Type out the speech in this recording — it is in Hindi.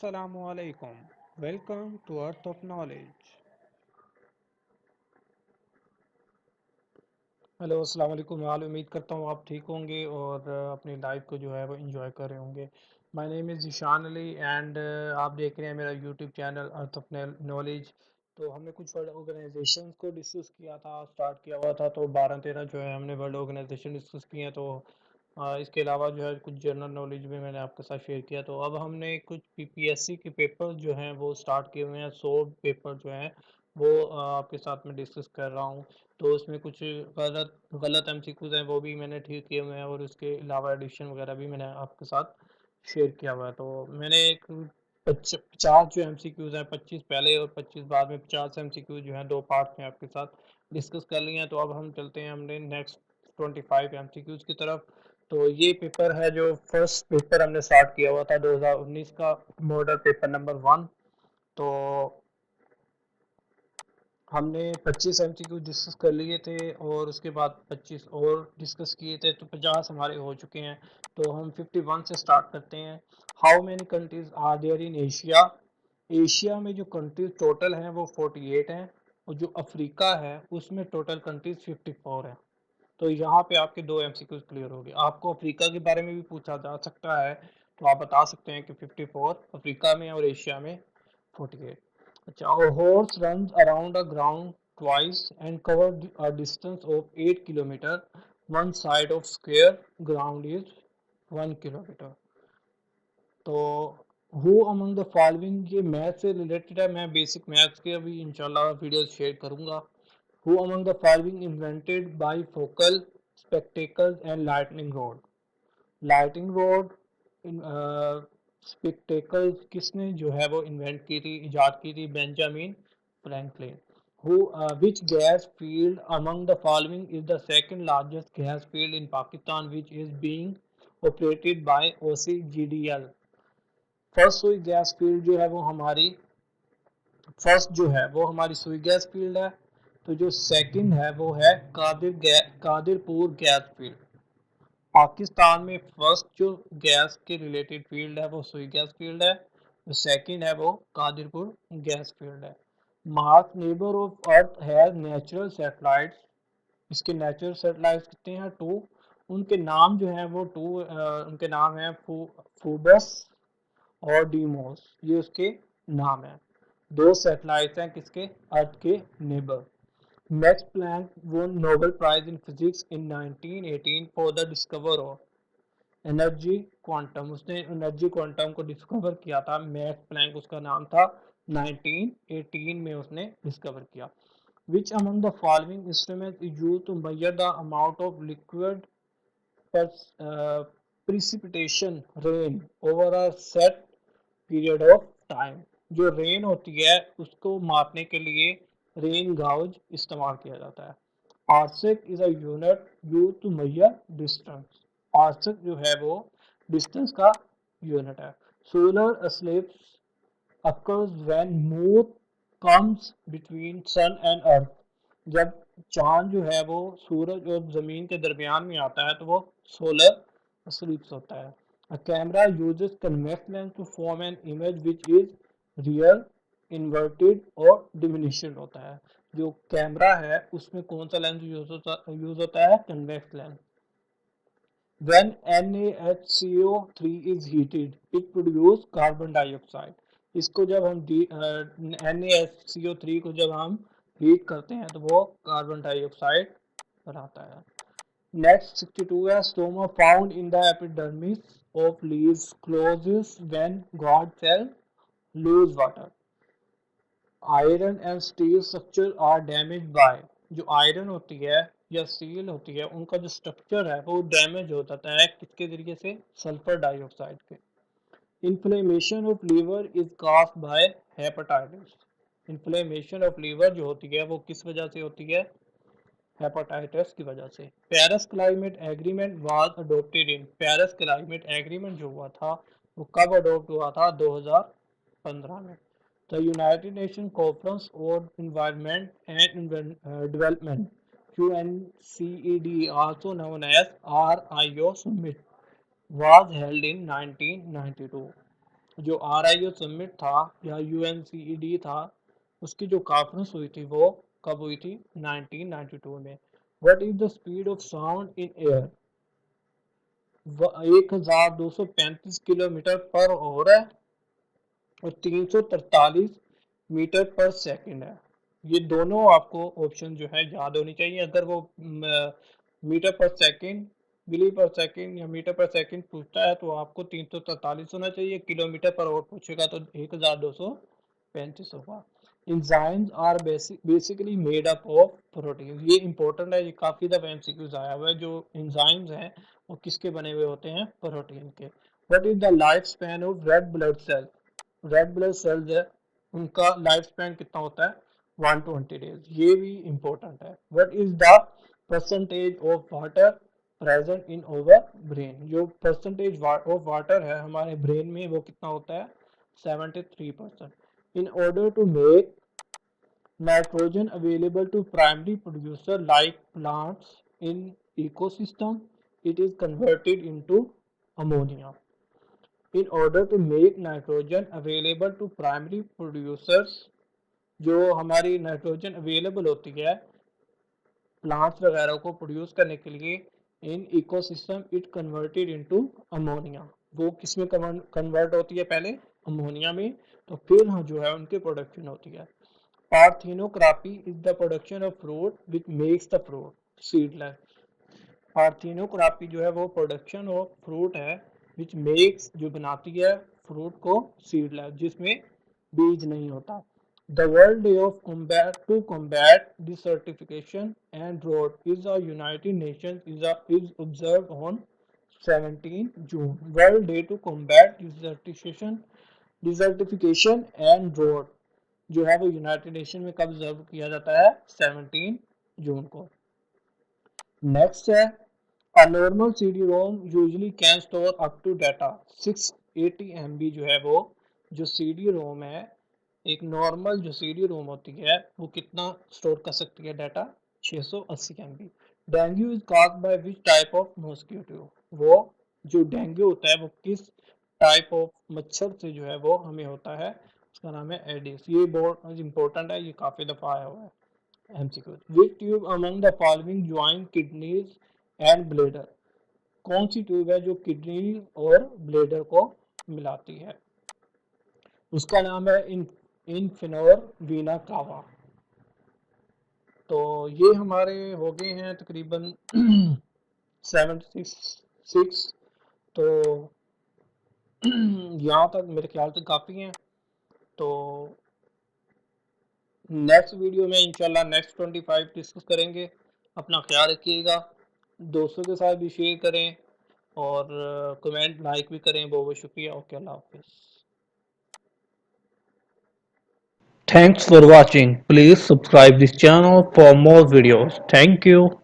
Assalamu alaikum. Welcome to Earth of Knowledge. Hello अस्सलाम वालेकुम यार, उम्मीद करता हूँ आप ठीक होंगे और अपनी लाइफ को जो है वो एंजॉय कर रहे होंगे। My name is Ishan Ali and आप देख रहे हैं मेरा YouTube channel Earth of Knowledge. तो हमने कुछ वर्ल्ड ऑर्गेनाइजेशन को डिस्कस किया था, स्टार्ट किया हुआ था, तो 12-13 जो है हमने वर्ल्ड ऑर्गेनाइजेशन डिस्कस किए हैं। तो इसके अलावा जो है कुछ जनरल नॉलेज भी मैंने आपके साथ शेयर किया। तो अब हमने कुछ पीपीएससी के पेपर जो हैं वो स्टार्ट किए हुए हैं, 100 पेपर जो हैं वो आपके साथ में डिस्कस कर रहा हूँ। तो उसमें कुछ गलत गलत एमसीक्यूज हैं वो भी मैंने ठीक किए हुए हैं, और उसके अलावा एडिशन वगैरह भी मैंने आपके साथ शेयर किया हुआ है। तो मैंने एक 50 जो एमसीक्यूज हैं, 25 पहले और 25 बाद में, 50 एमसीक्यूज जो हैं दो पार्ट में आपके साथ डिस्कस कर लिए हैं। तो अब हम चलते हैं हमने नेक्स्ट 25 एमसीक्यूज की तरफ। तो ये पेपर है जो फर्स्ट पेपर हमने स्टार्ट किया हुआ था 2019 का, मॉडल पेपर नंबर 1। तो हमने 25 एमसीक्यू डिस्कस कर लिए थे और उसके बाद 25 और डिस्कस किए थे, तो 50 हमारे हो चुके हैं। तो हम 51 से स्टार्ट करते हैं। How many countries are there in Asia? Asia में जो कंट्रीज टोटल हैं वो 48 हैं, और जो अफ्रीका है उसमें टोटल कंट्रीज 54 हैं। तो यहाँ पे आपके दो एमसीक्यूज क्लियर हो गए। आपको अफ्रीका के बारे में भी पूछा जा सकता है, तो आप बता सकते हैं कि 54 अफ्रीका में और एशिया में 48। अच्छा, a horse runs around a ground twice and covers a distance of 8 kilometer. One side of square ground is 1 kilometer. तो हु अमंग द फॉलोइंग, ये मैथ से रिलेटेड है, मैं बेसिक मैथ्स के अभी इंशाल्लाह वीडियो शेयर करूंगा। Who among the following invented by focal spectacles and lightning road? Lighting road spectacles किसने जो है वो इन्वेंट की थी, इजाद की थी? Benjamin Franklin. Who which gas field among the following is the second largest gas field in Pakistan which is being operated by OCGDL? First Sui gas field जो है वो हमारी, फर्स्ट जो है वो हमारी सुई गैस फील्ड है। तो जो सेकंड है वो है कादिरपुर गैस फील्ड। पाकिस्तान में फर्स्ट जो गैस के रिलेटेड फील्ड है वो सुई गैस फील्ड है, जो सेकंड है वो कादिरपुर गैस फील्ड है। Mars neighbour of earth has natural satellites. इसके नेचुरल सैटेलाइट्स कितने हैं? 2। उनके नाम जो हैं वो 2, उनके नाम हैं फोबस और डीमोस, ये उसके नाम हैं। दो सैटेलाइट्स हैं किसके? अर्थ के neighbour. Max Planck won Nobel Prize in Physics in 1918 for the discover of energy quantum. उसने एनर्जी क्वांटम को डिस्कवर किया था, मैक्स प्लैंक उसका नाम था। 1918 में उसने डिस्कवर किया। Which among the following instrument is use to measure the amount of liquid precipitation rain over a set period of time? जो रेन होती है उसको मापने के लिए रेन गाउज इस्तेमाल किया जाता है। Parsec is a unit use to measure distance. Parsec जो है वो डिस्टेंस का यूनिट है। Solar eclipse occurs when moon comes between sun and earth। जब चांद जो है वो सूरज और जमीन के दरमियान में आता है तो वो सोलर एक्लिप्स होता है। A camera uses convex lens to form an image which is real, inverted और diminished होता है। जो कैमरा है उसमें कौन सा लेंस यूज होता है? Convex lens. When NaHCO3 is heated, it produce carbon dioxide। इसको जब हम NaHCO3 को जब हम हीट करते हैं तो वो कार्बन डाइऑक्साइड बनाता है। नेक्स्ट 62 है, stoma found in the epidermis of leaves closes when guard cell lose water. Iron and steel structure are damage by. जो आयरन होती है या स्टील होती है उनका जो स्ट्रक्चर है वो डैमेज हो जाता है किसके जरिए से? सल्फर डाइऑक्साइड के। Inflammation of liver is caused by hepatitis. Inflammation of liver जो होती है वो किस वजह से होती है? हेपेटाइटिस की वजह से। Paris climate agreement was adopted in. Paris climate agreement जो हुआ था वो कब अडॉप्ट हुआ था? 2015 में। The United Nations Conference on Environment and Development UNCED, also known as RIO Summit, was held in 1992। जो RIO समिट था या UNCED था, उसकी जो कॉन्फ्रेंस हुई थी वो कब हुई थी? 1992 में। What is the speed of sound in air? 1235 kilometre per hour है और 343 मीटर पर सेकंड है। ये दोनों आपको ऑप्शन जो है याद होनी चाहिए। अगर वो मीटर पर सेकंड, मिली पर सेकंड या मीटर पर सेकंड पूछता है तो आपको 343 होना चाहिए, किलोमीटर पर आवर पूछेगा तो 1235 होगा। Enzymes are basically made up of protein. ये इंपॉर्टेंट है, ये काफी दफा एमसीक्यूज आया हुआ है। जो एंजाइम्स हैं वो किसके बने हुए होते हैं? प्रोटीन के। What is the life span of red blood cell? Red blood cells है, उनका लाइफ स्पैन कितना होता है? 120 डेज। ये भी इंपॉर्टेंट है। What is the percentage of water present in our brain? जो परसेंटेज ऑफ वाटर है हमारे ब्रेन में वो कितना होता है? 73%। In order to make nitrogen available to primary producer like plants in ecosystem, it is converted into ammonia. In order to make nitrogen available to primary producers, जो हमारी नाइट्रोजन अवेलेबल होती है प्लांट्स वगैरह को प्रोड्यूस करने के लिए, in ecosystem it converted into ammonia. वो किस में कन्वर्ट होती है? पहले अमोनिया में, तो फिर हाँ जो है उनकी प्रोडक्शन होती है। Parthenocarpy is the production of fruit which makes the fruit seedless. Parthenocarpy जो है वो प्रोडक्शन ऑफ फ्रूट है विच मेक्स, जो बनाती है फ्रूट को सीडलेस, जिसमें बीज नहीं होता। The world day of combat to combat desertification and drought is a United Nations is observed on 17 June. World day to combat desertification and drought जो है वो यूनाइटेड नेशन में कब ऑब्जर्व किया जाता है? 17 जून को। नेक्स्ट है, a normal CD-ROM usually can store up to data 680 MB। जो है वो जो CD-ROM है, एक नॉर्मल जो CD-ROM होती है वो कितना स्टोर कर सकती है data? 680 MB। Dengue is caused by which type of mosquito? वो जो डेंगू होता है वो किस टाइप ऑफ मच्छर से जो है वो हमें होता है? उसका नाम है एडिस। ये बहुत इंपॉर्टेंट है, ये काफी दफा आया हुआ है MCQ. Which tube among the following join kidneys and bladder? कौन सी ट्यूब है जो किडनी और ब्लेडर को मिलाती है? उसका नाम है इनफिनोर वीना कावा। तो ये हमारे हो गए हैं तकरीबन 76। तो यहाँ तक मेरे ख्याल से काफ़ी हैं। तो नेक्स्ट वीडियो में इंशाल्लाह नेक्स्ट 25 डिस्कस करेंगे। अपना ख्याल रखिएगा, दोस्तों के साथ भी शेयर करें और कमेंट लाइक भी करें। बहुत बहुत शुक्रिया। ओके, अल्लाह हाफिज़। Thanks for watching. Please subscribe this channel for more videos. Thank you.